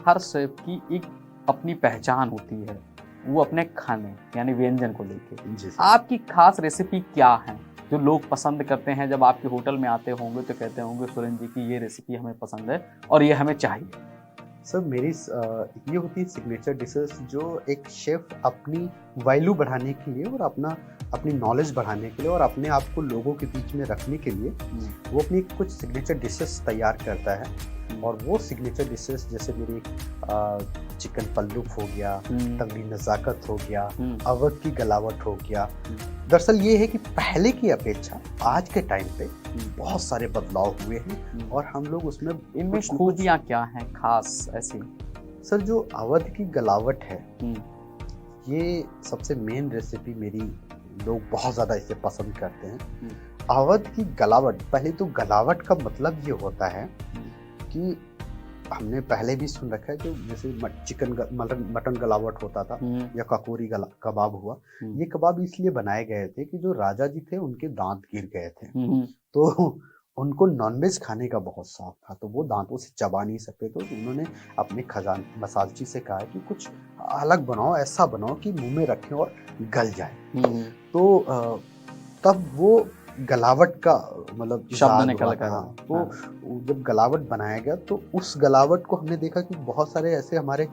हर शेफ की एक अपनी पहचान होती है, वो अपने खाने यानी व्यंजन को लेके। आपकी खास रेसिपी क्या है जो लोग पसंद करते हैं? जब आपके होटल में आते होंगे तो कहते होंगे सुरेंद्र जी की ये रेसिपी हमें पसंद है और ये हमें चाहिए। सर मेरी ये होती है सिग्नेचर डिशेस, जो एक शेफ अपनी वैल्यू बढ़ाने के लिए और अपनी नॉलेज बढ़ाने के लिए और अपने आप को लोगों के बीच में रखने के लिए वो अपनी कुछ सिग्नेचर डिशेस तैयार करता है। और वो सिग्नेचर डिशेस जैसे मेरी चिकन पल्लूफ हो गया, तंगड़ी नज़ाकत हो गया, अवध की गलावट हो गया। दरअसल ये है कि पहले की अपेक्षा आज के टाइम पे बहुत सारे बदलाव हुए हैं और हम लोग उसमें इनमें खूबियाँ क्या हैं खास ऐसी? सर जो अवध की गलावट है ये सबसे मेन रेसिपी मेरी लोग बहुत ज़्यादा इसे पसंद करते हैं। अवध की गलावट, पहले तो गलावट का मतलब ये होता है कि हमने पहले भी सुन रखा है जो जैसे मटन गलावट होता था या ककोरी कबाब हुआ। ये कबाब इसलिए बनाए गए थे कि जो राजा जी थे उनके दांत गिर गए थे तो उनको नॉनवेज खाने का बहुत शौक था, तो वो दांतों से चबा नहीं सकते, तो उन्होंने अपने मसालची से कहा कि कुछ अलग बनाओ, ऐसा बनाओ कि मुंह में रखें और गल जाए। तो तब वो गलावट का मतलब शब्द निकल कर तो जब गलावट बनाया गया तो उस गलावट को हमने देखा कि बहुत सारे ऐसे हमारे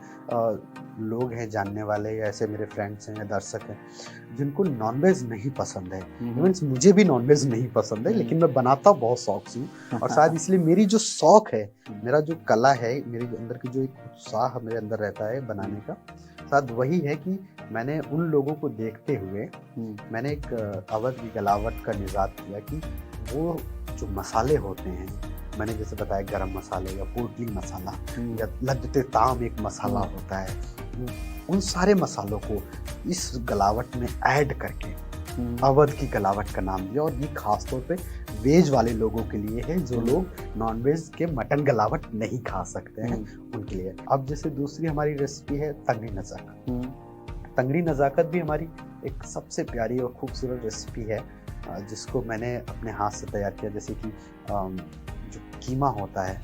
लोग हैं जानने वाले या ऐसे मेरे फ्रेंड्स हैं या दर्शक हैं जिनको नॉनवेज नहीं पसंद है। इवन मुझे भी नॉनवेज नहीं पसंद है, लेकिन मैं बनाता बहुत शौक से हूँ और शायद इसलिए मेरी जो शौक है, मेरा जो कला है, मेरे अंदर की जो एक उत्साह मेरे अंदर रहता है बनाने का, शायद वही है कि मैंने उन लोगों को देखते हुए मैंने एक अवध की गलावट का निजात किया कि वो जो मसाले होते हैं, मैंने जैसे बताया गरम मसाले या पोटली मसाला या लज्जते ताम एक मसाला होता है, उन सारे मसालों को इस गलावट में ऐड करके अवध की गलावट का नाम दिया। और ये खास तौर पे वेज वाले लोगों के लिए है जो लोग नॉनवेज के मटन गलावट नहीं खा सकते हैं, उनके लिए। अब जैसे दूसरी हमारी रेसिपी है तंगड़ी नज़ाकत। तंगड़ी नज़ाकत भी हमारी एक सबसे प्यारी और खूबसूरत रेसिपी है जिसको मैंने अपने हाथ से तैयार किया। जैसे कि जो कीमा होता है,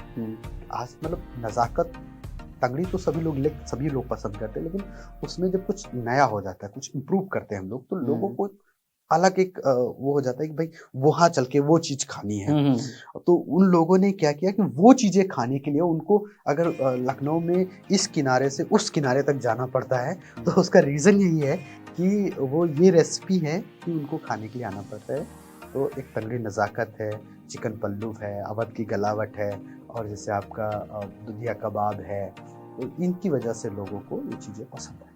आज मतलब नज़ाकत तंगड़ी तो सभी लोग पसंद करते हैं, लेकिन उसमें जब कुछ नया हो जाता है, कुछ इम्प्रूव करते हैं हम लोग, तो लोगों को अलग एक वो हो जाता है कि भाई वहाँ चल के वो चीज़ खानी है। तो उन लोगों ने क्या किया कि वो चीज़ें खाने के लिए उनको अगर लखनऊ में इस किनारे से उस किनारे तक जाना पड़ता है, तो उसका रीज़न यही है कि वो ये रेसिपी है कि उनको खाने के लिए आना पड़ता है। तो एक तंगड़ी नज़ाकत है, चिकन पल्लूफ है, अवध की गलावट है और जैसे आपका दुधिया कबाब है, तो इनकी वजह से लोगों को ये चीज़ें पसंद है।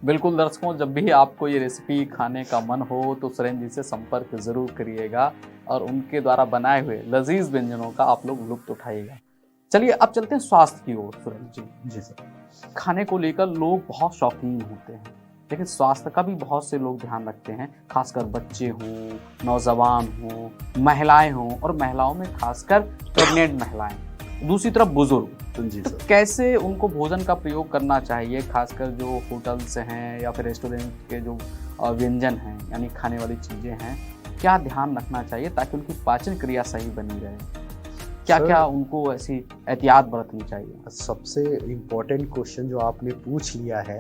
बिल्कुल दर्शकों, जब भी आपको ये रेसिपी खाने का मन हो तो सुरेंद्र जी से संपर्क जरूर करिएगा और उनके द्वारा बनाए हुए लजीज व्यंजनों का आप लोग लुत्फ उठाइएगा। चलिए अब चलते हैं स्वास्थ्य की ओर। सुरेंद्र जी, जी सर। खाने को लेकर लोग बहुत शौकीन होते हैं, लेकिन स्वास्थ्य का भी बहुत से लोग ध्यान रखते हैं, खासकर बच्चे हों, नौजवान हों, महिलाएं हों और महिलाओं में खासकर प्रेग्नेंट महिलाएं, दूसरी तरफ बुजुर्ग। जी तो सर। कैसे उनको भोजन का प्रयोग करना चाहिए, खासकर जो होटल्स हैं या फिर रेस्टोरेंट के जो व्यंजन हैं यानी खाने वाली चीज़ें हैं, क्या ध्यान रखना चाहिए ताकि उनकी पाचन क्रिया सही बनी रहे? क्या क्या उनको ऐसी एहतियात बरतनी चाहिए? सबसे इम्पोर्टेंट क्वेश्चन जो आपने पूछ लिया है,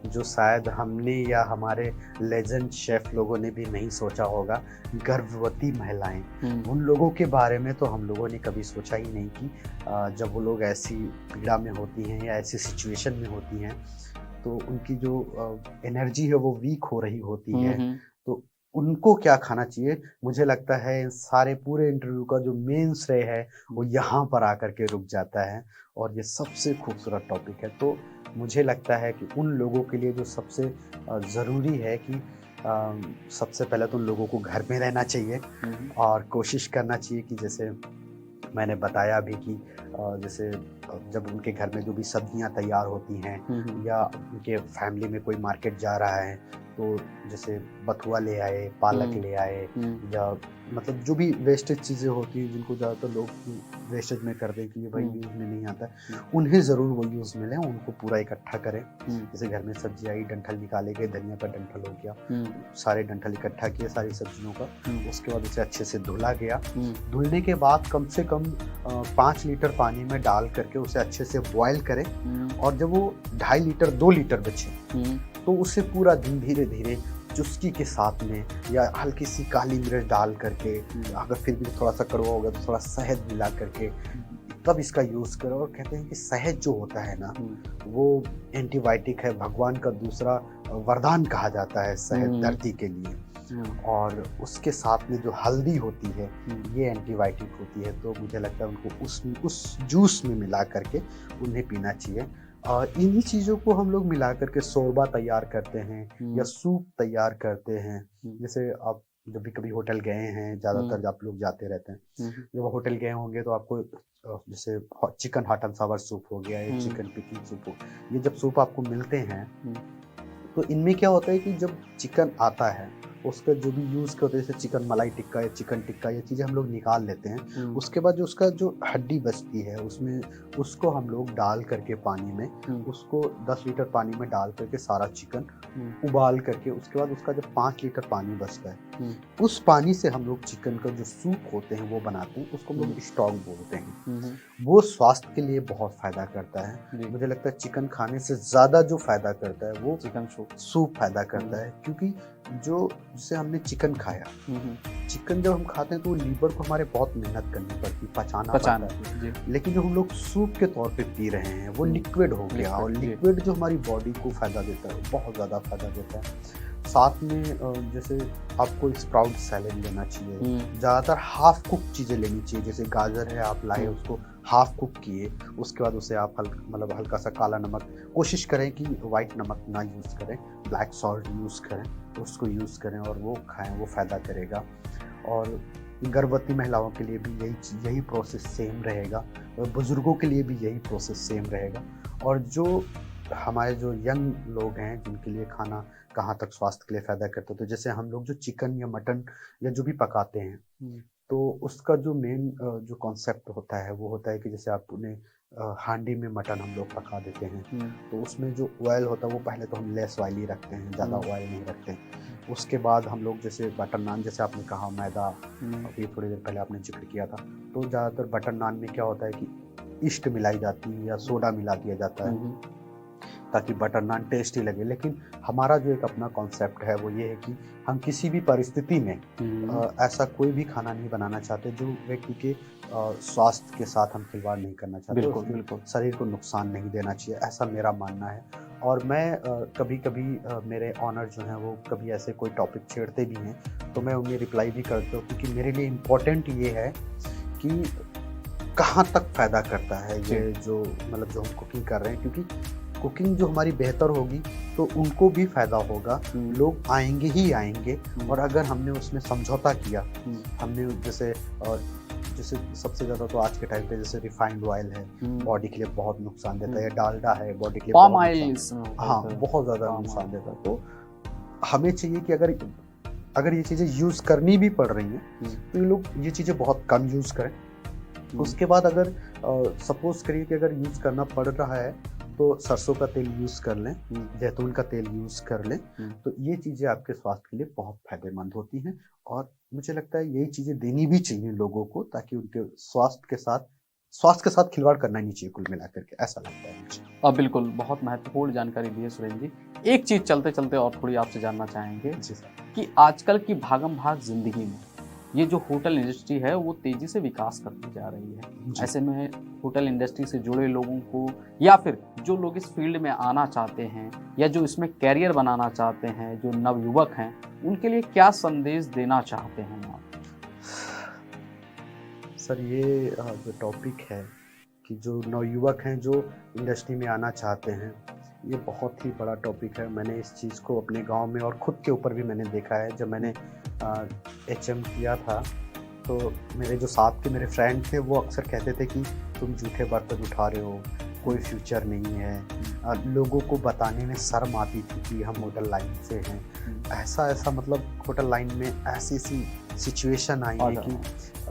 जो शायद हमने या हमारे लेजेंड शेफ लोगों ने भी नहीं सोचा होगा, गर्भवती महिलाएं, उन लोगों के बारे में तो हम लोगों ने कभी सोचा ही नहीं कि जब वो लोग ऐसी पीड़ा में होती हैं या ऐसी सिचुएशन में होती हैं तो उनकी जो एनर्जी है वो वीक हो रही होती है, तो उनको क्या खाना चाहिए। मुझे लगता है सारे पूरे इंटरव्यू का जो मेन श्रेय है वो यहाँ पर आकर के रुक जाता है और ये सबसे खूबसूरत टॉपिक है। तो मुझे लगता है कि उन लोगों के लिए जो सबसे ज़रूरी है कि सबसे पहले तो उन लोगों को घर में रहना चाहिए और कोशिश करना चाहिए कि जैसे मैंने बताया भी कि जैसे जब उनके घर में जो भी सब्जियां तैयार होती हैं या उनके फैमिली में कोई मार्केट जा रहा है तो जैसे बथुआ ले आए, पालक ले आए या मतलब जो भी वेस्टेज चीज़ें होती हैं जिनको ज़्यादातर लोग वेस्टेज में कर दें कि ये भाई यूज़ में नहीं आता, उन्हें ज़रूर वो यूज़ में लें, उनको पूरा इकट्ठा करें। जैसे घर में सब्जी आई, डंठल निकाले गए, धनिया का डंठल हो गया, सारे डंठल इकट्ठा किए सारी सब्जियों का, उसके बाद उसे अच्छे से धुला गया। धुलने के बाद कम से कम 5 लीटर पानी में डाल करके उसे अच्छे से बॉयल करें और जब वो 2.5 लीटर 2 लीटर बचे तो उसे पूरा दिन धीरे धीरे चुस्की के साथ में या हल्की सी काली मिर्च डाल करके, अगर फिर भी थोड़ा सा कड़वा हो गया तो थोड़ा शहद मिला करके तब इसका यूज़ करो। और कहते हैं कि शहद जो होता है ना वो एंटीबायोटिक है, भगवान का दूसरा वरदान कहा जाता है शहद धरती के लिए। और उसके साथ में जो हल्दी होती है ये एंटीबायोटिक होती है, तो मुझे लगता है उनको उस जूस में मिला करके उन्हें पीना चाहिए। और इन्हीं चीज़ों को हम लोग मिला करके शोरबा तैयार करते हैं या सूप तैयार करते हैं। जैसे आप जब भी कभी होटल गए हैं, ज़्यादातर आप लोग जाते रहते हैं, जब होटल गए होंगे तो आपको जैसे chicken hot and Sawar soup हो गया या चिकन पिकल सूप हो, ये जब सूप आपको मिलते हैं तो इनमें क्या होता है कि जब चिकन आता है उसका जो भी यूज़ करते हैं, जैसे चिकन मलाई टिक्का या चिकन टिक्का, ये चीज़ें हम लोग निकाल लेते हैं। उसके बाद जो उसका जो हड्डी बचती है उसमें उसको हम लोग डाल करके पानी में, उसको 10 लीटर पानी में डाल करके सारा चिकन उबाल करके, उसके बाद उसका जब 5 लीटर पानी बचता है उस पानी से हम लोग चिकन का जो सूप होते हैं वो बनाते हैं, उसको हम लोग स्टॉक बोलते हैं। वो स्वास्थ्य के लिए बहुत फायदा करता है। मुझे लगता है चिकन खाने से ज़्यादा जो फायदा करता है वो चिकन सूप फायदा करता है, क्योंकि जो जैसे हमने चिकन खाया, चिकन जब हम खाते हैं तो लीवर को हमारे बहुत मेहनत करनी पड़ती है, पचाना पड़ता है। लेकिन जो हम लोग सूप के तौर पे पी रहे हैं वो लिक्विड हो गया, और लिक्विड जो हमारी बॉडी को फायदा देता है, बहुत ज़्यादा फायदा देता है। साथ में जैसे आपको स्प्राउट सैलेड लेना चाहिए, ज़्यादातर हाफ कुक चीज़ें लेनी चाहिए। जैसे गाजर है, आप लाए उसको हाफ कुक किए, उसके बाद उसे आप हल्का सा काला नमक, कोशिश करें कि वाइट नमक ना यूज़ करें, ब्लैक सॉल्ट यूज़ करें, उसको यूज़ करें और वो खाएं, वो फ़ायदा करेगा। और गर्भवती महिलाओं के लिए भी यही प्रोसेस सेम रहेगा, और बुज़ुर्गों के लिए भी यही प्रोसेस सेम रहेगा। और जो हमारे जो यंग लोग हैं जिनके लिए खाना कहाँ तक स्वास्थ्य के लिए फ़ायदा करता है, तो जैसे हम लोग जो चिकन या मटन या जो भी पकाते हैं, तो उसका जो मेन जो कॉन्सेप्ट होता है वो होता है कि जैसे आप उन्हें हांडी में मटन हम लोग पका देते हैं, तो उसमें जो ऑयल होता है वो पहले तो हम लेस ऑयली रखते हैं, ज़्यादा ऑयल नहीं रखते हैं। उसके बाद हम लोग जैसे बटर नान, जैसे आपने कहा मैदा, अभी थोड़ी देर पहले आपने जिक्र किया था, तो ज़्यादातर बटर नान में क्या होता है कि ईस्ट मिलाई जाती है या सोडा मिला दिया जाता है ताकि बटर नान टेस्टी लगे। लेकिन हमारा जो एक अपना कॉन्सेप्ट है वो ये है कि हम किसी भी परिस्थिति में ऐसा कोई भी खाना नहीं बनाना चाहते जो व्यक्ति के स्वास्थ्य के साथ हम खिलवाड़ नहीं करना चाहते, बिल्कुल। शरीर को नुकसान नहीं देना चाहिए, ऐसा मेरा मानना है। और मैं कभी कभी मेरे ऑनर जो हैं वो कभी ऐसे कोई टॉपिक छेड़ते भी हैं तो मैं उन्हें रिप्लाई भी करता हूँ, क्योंकि मेरे लिए इम्पोर्टेंट ये है कि कहाँ तक फ़ायदा करता है ये जो जो हम कुकिंग कर रहे हैं, क्योंकि कुकिंग जो हमारी बेहतर होगी तो उनको भी फ़ायदा होगा, लोग आएंगे ही आएंगे। और अगर हमने उसमें समझौता किया, हमने जैसे सबसे ज़्यादा तो आज के टाइम पे जैसे रिफाइंड ऑयल है, बॉडी के लिए बहुत नुकसान देता है, या डालडा है बॉडी के लिए पाम ऑयल बहुत ज़्यादा नुकसान देता है। तो हमें चाहिए कि अगर ये चीज़ें यूज़ करनी भी पड़ रही हैं तो ये लोग ये चीज़ें बहुत कम यूज़ करें। उसके बाद अगर सपोज करिए कि अगर यूज़ करना पड़ रहा है तो सरसों का तेल यूज़ कर लें, जैतून का तेल यूज़ कर लें, तो ये चीज़ें आपके स्वास्थ्य के लिए बहुत फायदेमंद होती हैं। और मुझे लगता है यही चीज़ें देनी भी चाहिए लोगों को, ताकि उनके स्वास्थ्य के साथ खिलवाड़ करना नहीं चाहिए कुल मिलाकर के, ऐसा लगता है मुझे। बिल्कुल, बहुत महत्वपूर्ण जानकारी दी है सुरेंद्र जी। एक चीज़ चलते-चलते और थोड़ी आपसे जानना चाहेंगे कि आजकल की भागम-भाग ज़िंदगी में ये जो होटल इंडस्ट्री है वो तेज़ी से विकास करती जा रही है। ऐसे में होटल इंडस्ट्री से जुड़े लोगों को, या फिर जो लोग इस फील्ड में आना चाहते हैं या जो इसमें कैरियर बनाना चाहते हैं, जो नवयुवक हैं, उनके लिए क्या संदेश देना चाहते हैं आप? सर, ये जो टॉपिक है कि जो नवयुवक हैं जो इंडस्ट्री में आना चाहते हैं, ये बहुत ही बड़ा टॉपिक है। मैंने इस चीज़ को अपने गांव में और ख़ुद के ऊपर भी मैंने देखा है। जब मैंने HM किया था तो मेरे जो साथ के मेरे फ्रेंड थे वो अक्सर कहते थे कि तुम जूठे बर्तन उठा रहे हो, कोई फ्यूचर नहीं है। लोगों को बताने में शर्म आती थी कि हम होटल लाइन से हैं। ऐसा होटल लाइन में ऐसी सिचुएशन आई है कि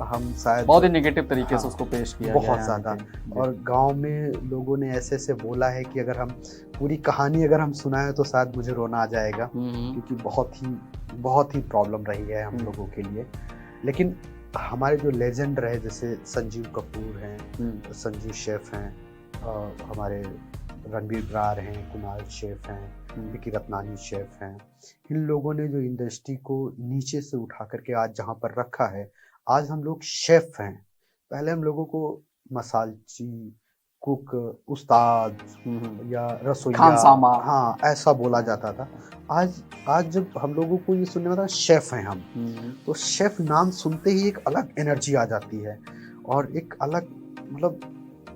हम शायद बहुत ही नेगेटिव तरीके से उसको पेश किया बहुत ज़्यादा। और गांव में लोगों ने ऐसे बोला है कि अगर हम पूरी कहानी अगर हम सुनाएं तो शायद मुझे रोना आ जाएगा, क्योंकि बहुत ही प्रॉब्लम रही है हम लोगों के लिए। लेकिन हमारे जो लेजेंड रहे, जैसे संजीव कपूर हैं, संजीव शेफ हैं, हमारे रणबीर ब्रार हैं, कुणाल शेफ हैं, विकी रत्नानी शेफ हैं, इन लोगों ने जो इंडस्ट्री को नीचे से उठा करके आज जहाँ पर रखा है, आज हम लोग शेफ हैं। पहले हम लोगों को मसालची, कुक, उस्ताद हम्म, या रसोइया, खानसामा। हाँ, ऐसा बोला जाता था। आज आज जब हम लोगों को ये सुनने में आता है शेफ़ हैं हम, हम्म, तो शेफ़ नाम सुनते ही एक अलग एनर्जी आ जाती है और एक अलग मतलब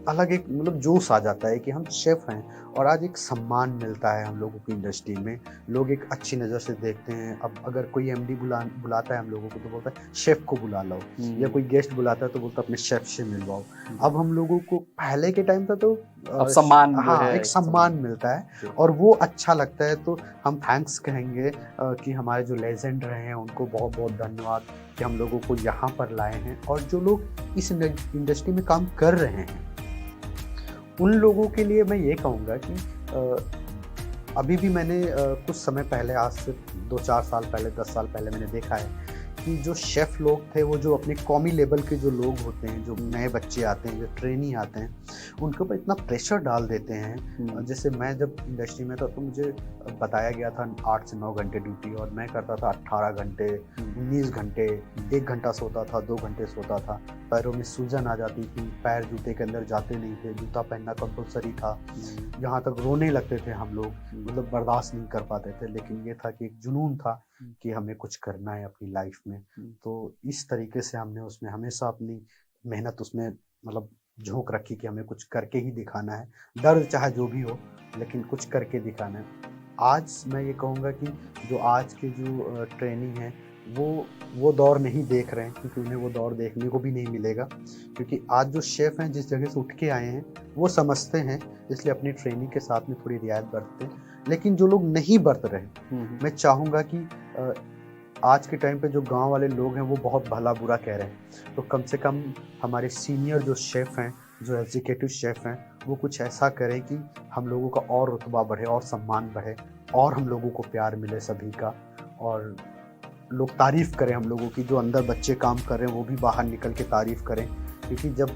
एक मतलब जोश आ जाता है कि हम शेफ़ हैं और आज एक सम्मान मिलता है हम लोगों की इंडस्ट्री में। लोग एक अच्छी नज़र से देखते हैं। अब अगर कोई एमडी बुलाता है हम लोगों को तो बोलता है शेफ़ को बुला लाओ, या कोई गेस्ट बुलाता है तो बोलता है अपने शेफ़ से मिलवाओ। अब हम लोगों को पहले के टाइम था तो अब सम्मान जो हाँ, है एक सम्मान मिलता है जी। और वो अच्छा लगता है। तो हम थैंक्स कहेंगे कि हमारे जो लेजेंड रहे हैं उनको बहुत-बहुत धन्यवाद कि हम लोगों को यहाँ पर लाए हैं और जो लोग इस इंडस्ट्री में काम कर रहे हैं उन लोगों के लिए मैं ये कहूँगा कि अभी भी मैंने कुछ समय पहले, आज से 2-4 साल पहले, 10 साल पहले मैंने देखा है कि जो शेफ़ लोग थे वो जो अपने कौमी लेवल के जो लोग होते हैं, जो नए बच्चे आते हैं, जो ट्रेनी आते हैं, उनके ऊपर इतना प्रेशर डाल देते हैं। जैसे मैं जब इंडस्ट्री में था तो मुझे बताया गया था 8 से 9 घंटे ड्यूटी और मैं करता था 18 घंटे, 19 घंटे, 1 घंटा सोता था, 2 घंटे सोता था। पैरों में सूजन आ जाती थी, पैर जूते के अंदर जाते नहीं थे, जूता पहनना कंपल्सरी था। यहाँ तक रोने लगते थे हम लोग, मतलब बर्दाश्त नहीं कर पाते थे। लेकिन ये था कि एक जुनून था कि हमें कुछ करना है अपनी लाइफ में। तो इस तरीके से हमने उसमें हमेशा अपनी मेहनत उसमें मतलब झोंक रखी कि हमें कुछ करके ही दिखाना है, दर्द चाहे जो भी हो लेकिन कुछ करके दिखाना है। आज मैं ये कहूँगा कि जो आज के जो ट्रेनी हैं वो दौर नहीं देख रहे हैं, क्योंकि उन्हें वो दौर देखने को भी नहीं मिलेगा। क्योंकि आज जो शेफ़ हैं जिस जगह से उठ के आए हैं वो समझते हैं, इसलिए अपनी ट्रेनिंग के साथ में थोड़ी रियायत बरतते हैं। लेकिन जो लोग नहीं बरत रहे, मैं चाहूँगा कि आज के टाइम पे जो गाँव वाले लोग हैं वो बहुत भला-बुरा कह रहे हैं। तो कम से कम हमारे सीनियर जो शेफ़ हैं, जो एग्ज़ीक्यूटिव शेफ़ हैं, वो कुछ ऐसा करें कि हम लोगों का और रुतबा बढ़े और सम्मान बढ़े और हम लोगों को प्यार मिले सभी का, और लोग तारीफ़ करें हम लोगों की। जो अंदर बच्चे काम कर रहे हैं वो भी बाहर निकल के तारीफ़ करें, क्योंकि जब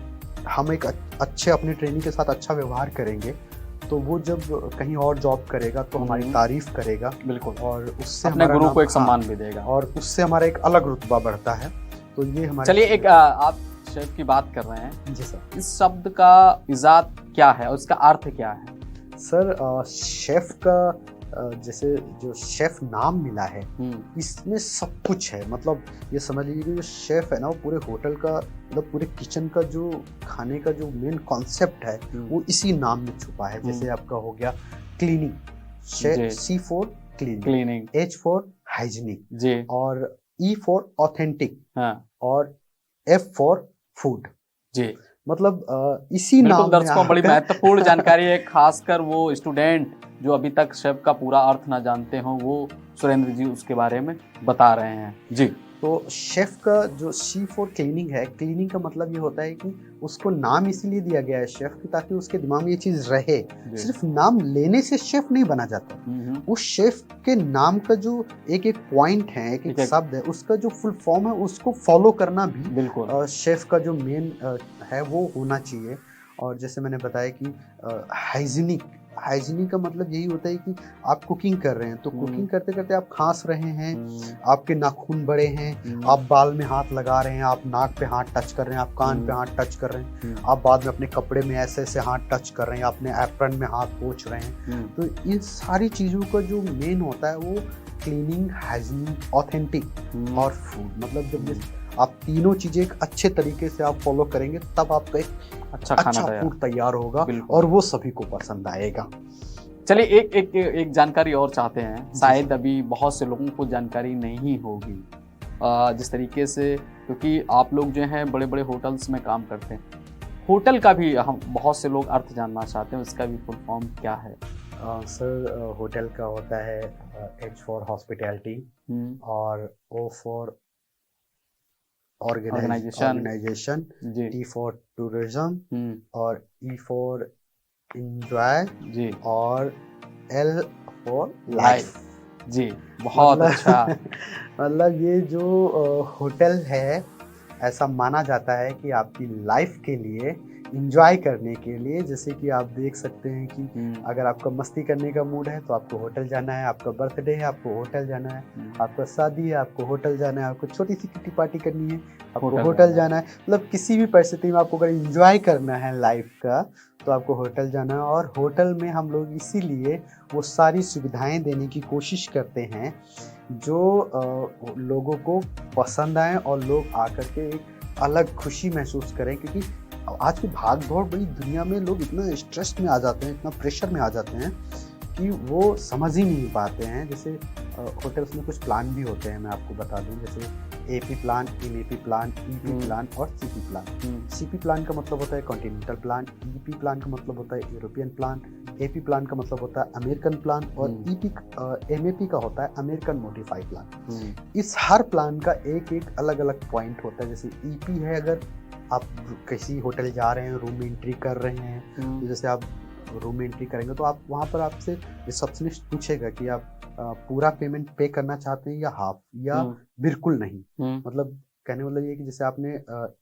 हम एक अच्छे अपने ट्रेनी के साथ अच्छा व्यवहार करेंगे तो वो जब कहीं और जॉब करेगा तो हमारी तारीफ़ करेगा, बिल्कुल, और उससे अपने हमारा गुरु नाम, को एक हाँ, सम्मान भी देगा। और उससे हमारा एक अलग रुतबा बढ़ता है। तो ये हमारे चलिए, एक आप शेफ की बात कर रहे हैं, जी सर। इस शब्द का इजाद क्या है और इसका अर्थ क्या है? सर शेफ़ का जैसे जो शेफ़ नाम मिला है इसमें सब कुछ है। मतलब ये समझ लीजिए कि जो शेफ़ है ना वो पूरे होटल का मतलब पूरे किचन का जो खाने का जो मेन कॉन्सेप्ट है वो इसी नाम में छुपा है। जैसे आपका हो गया क्लीनिंग, जी। C for cleaning, cleaning, H for hygienic, जी, और E फॉर ऑथेंटिक, हाँ, और F फॉर फूड। जी। मतलब इसी बिल्कुल नाम में दर्शकों, बड़ी आकर महत्वपूर्ण जानकारी है, खासकर वो स्टूडेंट जो अभी तक शेफ का पूरा अर्थ ना जानते हों, वो सुरेंद्र जी उसके बारे में बता रहे हैं। जी। तो शेफ का जो C फॉर क्लीनिंग है, क्लीनिंग का मतलब ये होता है कि उसको नाम इसीलिए दिया गया है शेफ की ताकि उसके दिमाग में ये चीज़ रहे। सिर्फ नाम लेने से शेफ नहीं बना जाता। उस शेफ के नाम का जो एक पॉइंट है, एक शब्द है, उसका जो फुल फॉर्म है उसको फॉलो करना भी बिल्कुल शेफ का जो मेन है वो होना चाहिए। और जैसे मैंने बताया कि हाइजीनिक का मतलब यही होता है कि आप कुकिंग कर रहे हैं तो कुकिंग करते करते आप खांस रहे हैं, आपके नाखून बड़े हैं, आप बाल में हाथ लगा रहे हैं, आप नाक पे हाथ टच कर रहे हैं, आप कान पे हाथ टच कर रहे हैं, आप बाद में अपने कपड़े में ऐसे ऐसे हाथ टच कर रहे हैं, अपने एप्रन में हाथ पोंछ रहे हैं। तो इन सारी चीज़ों का जो मेन होता है वो क्लीनिंग, हाइजीनिक, ऑथेंटिक और फूड। मतलब जब ये आप तीनों चीज़ें एक अच्छे तरीके से आप फॉलो करेंगे तब आपका एक अच्छा फूड तैयार होगा और वो सभी को पसंद आएगा। चलिए, एक जानकारी और चाहते हैं, शायद अभी बहुत से लोगों को जानकारी नहीं होगी जिस तरीके से, क्योंकि आप लोग जो हैं बड़े बड़े होटल्स में काम करते हैं, होटल का भी हम बहुत से लोग अर्थ जानना चाहते हैं, उसका भी फुल फॉर्म क्या है? सर होटल का होता है H फॉर हॉस्पिटैलिटी, और O for organisation, T for tourism, और E फॉर एंजॉय जी, और L फॉर लाइफ। जी, बहुत अच्छा। मतलब ये जो होटल है ऐसा माना जाता है कि आपकी लाइफ के लिए इंजॉय करने के लिए। जैसे कि आप देख सकते हैं कि हम्म, अगर आपका मस्ती करने का मूड है तो आपको होटल जाना है, आपका बर्थडे है आपको होटल जाना है, हम्म, आपका शादी है आपको होटल जाना है, आपको छोटी सी किटी पार्टी करनी है आपको होटल होटल जाना है। जाना है। मतलब किसी भी परिस्थिति में आपको अगर इंजॉय करना है लाइफ का तो आपको होटल जाना है। और होटल में हम लोग इसीलिए वो सारी सुविधाएं देने की कोशिश करते हैं जो लोगों को पसंद आए और लोग आकर के एक अलग खुशी महसूस करें। क्योंकि आज की भाग दौड़ बड़ी दुनिया में लोग इतना स्ट्रेस में आ जाते हैं, इतना प्रेशर में आ जाते हैं कि वो समझ ही नहीं पाते हैं। जैसे होटल्स में कुछ प्लान भी होते हैं, मैं आपको बता दूं, जैसे AP plan, MAP plan, EP hmm, plan और CP plan. Hmm, CP plan का मतलब होता है कॉन्टिनेंटल प्लान, ईपी प्लान का मतलब होता है यूरोपियन प्लान, एपी प्लान का मतलब होता है अमेरिकन प्लान और हम्म, ईपी एमएपी का होता है अमेरिकन मॉडिफाइड प्लान। हम्म, इस हर प्लान का एक एक अलग अलग पॉइंट होता है। जैसे ईपी है, अगर आप किसी होटल जा रहे हैं, रूम एंट्री कर रहे हैं, हम्म, तो जैसे आप रूम में एंट्री करेंगे तो आप वहाँ पर आपसे रिसेप्शनिस्ट पूछेगा कि आप पूरा पेमेंट पे करना चाहते हैं या हाफ या हम्म, बिल्कुल नहीं। हम्म, मतलब कहने वाला ये है कि जैसे आपने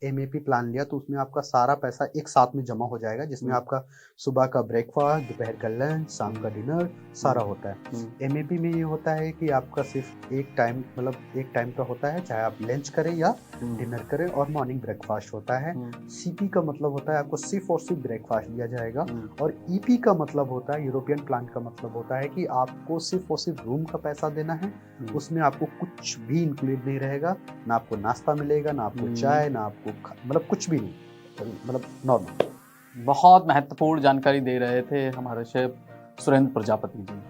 एमएपी प्लान लिया तो उसमें आपका सारा पैसा एक साथ में जमा हो जाएगा, जिसमें हम्म, आपका सुबह का ब्रेकफास्ट, दोपहर का लंच, शाम का डिनर सारा हम्म, होता है। हम्म, एमएपी में ये होता है कि आपका सिर्फ एक टाइम, मतलब एक टाइम का होता है, चाहे आप लंच करें या हम्म, डिनर करें, और मॉर्निंग ब्रेकफास्ट होता है। हम्म, सीपी का मतलब होता है आपको सिर्फ और सिर्फ ब्रेकफास्ट दिया जाएगा। हम्म, और ईपी का मतलब होता है, यूरोपियन प्लान का मतलब होता है कि आपको सिर्फ और सिर्फ रूम का पैसा देना है, हम्म, उसमें आपको कुछ भी इंक्लूड नहीं रहेगा, ना आपको नाश्ता मिलेगा, ना आपको हम्म। चाय, ना आपको मतलब कुछ भी नहीं, मतलब नॉर्मल। बहुत महत्वपूर्ण जानकारी दे रहे थे हमारे शेफ सुरेंद्र प्रजापति जी।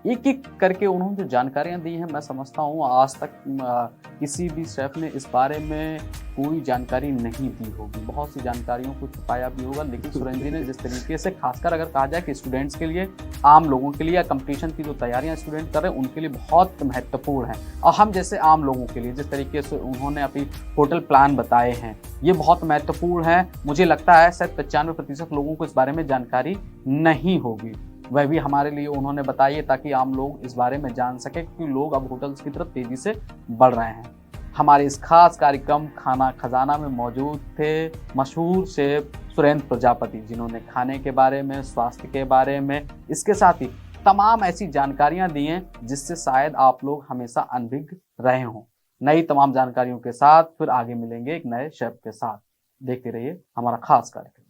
एक एक करके उन्होंने जो जानकारियां दी हैं, मैं समझता हूँ आज तक किसी भी शेफ ने इस बारे में कोई जानकारी नहीं दी होगी। बहुत सी जानकारियों को छुपाया भी होगा, लेकिन सुरेंद्र जी ने जिस तरीके से, खासकर अगर कहा जाए कि स्टूडेंट्स के लिए, आम लोगों के लिए, या कंपटीशन की जो तैयारियां स्टूडेंट कर रहे हैं उनके लिए बहुत महत्वपूर्ण है, और हम जैसे आम लोगों के लिए जिस तरीके से उन्होंने अपनी होटल प्लान बताए हैं ये बहुत महत्वपूर्ण है। मुझे लगता है शायद 95% लोगों को इस बारे में जानकारी नहीं होगी। वह भी हमारे लिए उन्होंने बताई है ताकि आम लोग इस बारे में जान सके, क्योंकि लोग अब होटल्स की तरफ तेजी से बढ़ रहे हैं। हमारे इस खास कार्यक्रम खाना खजाना में मौजूद थे मशहूर शेफ सुरेंद्र प्रजापति, जिन्होंने खाने के बारे में, स्वास्थ्य के बारे में, इसके साथ ही तमाम ऐसी जानकारियां दी हैं जिससे शायद आप लोग हमेशा अनभिज्ञ रहे हों। नई तमाम जानकारियों के साथ फिर आगे मिलेंगे एक नए शेफ के साथ। देखते रहिए हमारा खास कार्यक्रम।